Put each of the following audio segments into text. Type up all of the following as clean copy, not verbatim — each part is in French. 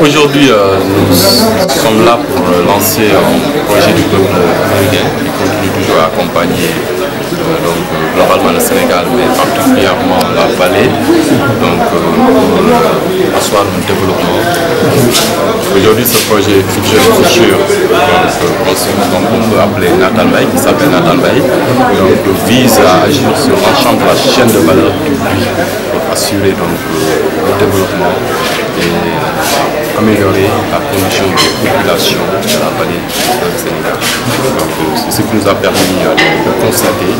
Aujourd'hui, nous sommes là pour lancer un projet du peuple américain qui continue toujours à accompagner globalement le Sénégal, mais particulièrement la vallée, pour asseoir le développement. Aujourd'hui, ce projet Future, on peut appeler Natal Bay, qui s'appelle Natal Bay, vise à agir sur l'ensemble de la chaîne de valeur du riz pour assurer le développement et améliorer la condition de population de la vallée du Sénégal. C'est ce qui nous a permis de constater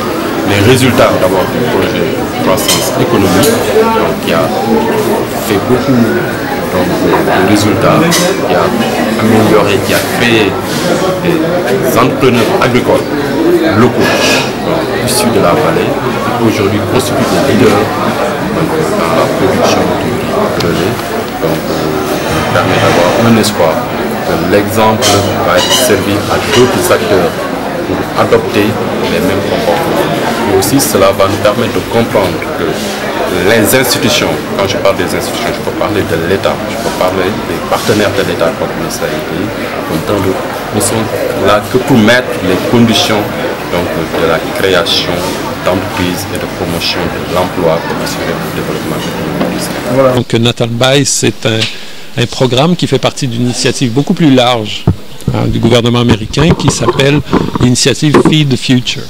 les résultats d'abord du projet de croissance économique, qui a fait beaucoup de résultats, qui a amélioré, qui a créé des entrepreneurs agricoles locaux issus de la vallée, qui aujourd'hui constituent des leaders dans la production du riz. Permet d'avoir un espoir que l'exemple va être servi à d'autres acteurs pour adopter les mêmes comportements. Et aussi, cela va nous permettre de comprendre que les institutions, quand je parle des institutions, je peux parler de l'État, je peux parler des partenaires de l'État comme ça a été, nous sommes là que pour mettre les conditions de la création d'entreprises et de promotion de l'emploi pour assurer le développement économique du Sénégal. Voilà. Donc Natal Bay, c'est un programme qui fait partie d'une initiative beaucoup plus large du gouvernement américain qui s'appelle l'initiative Feed the Future.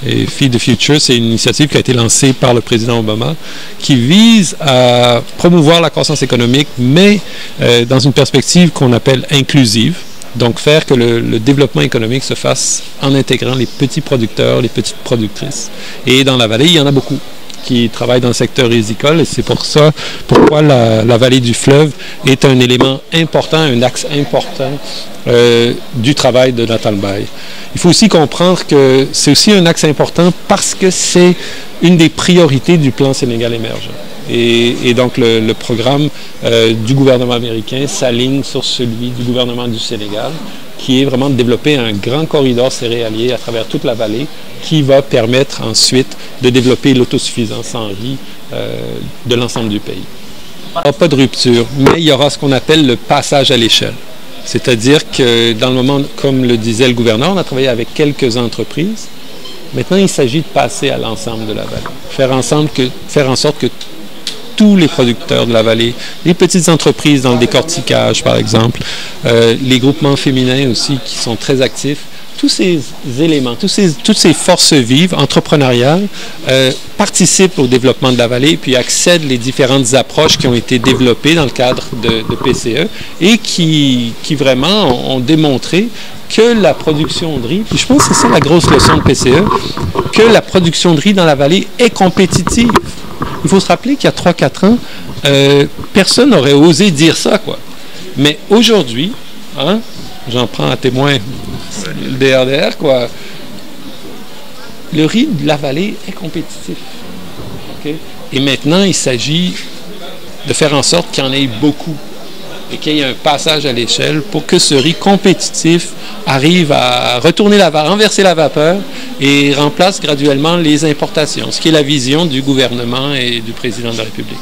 Et Feed the Future, c'est une initiative qui a été lancée par le président Obama qui vise à promouvoir la croissance économique, mais dans une perspective qu'on appelle inclusive. Donc faire que le développement économique se fasse en intégrant les petits producteurs, les petites productrices. Et dans la vallée, il y en a beaucoup qui travaillent dans le secteur rizicole et c'est pour ça pourquoi la vallée du fleuve est un élément important, un axe important du travail de Natal Bay. Il faut aussi comprendre que c'est aussi un axe important parce que c'est une des priorités du plan Sénégal émergent. Et donc le programme du gouvernement américain s'aligne sur celui du gouvernement du Sénégal, qui est vraiment de développer un grand corridor céréalier à travers toute la vallée, qui va permettre ensuite de développer l'autosuffisance en riz de l'ensemble du pays. Il n'y aura pas de rupture, mais il y aura ce qu'on appelle le passage à l'échelle. C'est-à-dire que dans le moment, comme le disait le gouverneur, on a travaillé avec quelques entreprises. Maintenant, il s'agit de passer à l'ensemble de la vallée. Faire en sorte que tous les producteurs de la vallée, les petites entreprises dans le décortiquage par exemple, les groupements féminins aussi qui sont très actifs, tous ces éléments, toutes ces forces vives entrepreneuriales participent au développement de la vallée puis accèdent les différentes approches qui ont été développées dans le cadre de PCE et qui vraiment ont démontré que la production de riz, puis je pense que c'est ça la grosse leçon de PCE, que la production de riz dans la vallée est compétitive. Il faut se rappeler qu'il y a 3-4 ans, personne n'aurait osé dire ça, quoi. Mais aujourd'hui, hein, j'en prends à témoin le DRDR, quoi. Le riz de la vallée est compétitif. Okay? Et maintenant, il s'agit de faire en sorte qu'il y en ait beaucoup et qu'il y ait un passage à l'échelle pour que ce riz compétitif arrive à renverser la vapeur et remplace graduellement les importations, ce qui est la vision du gouvernement et du président de la République.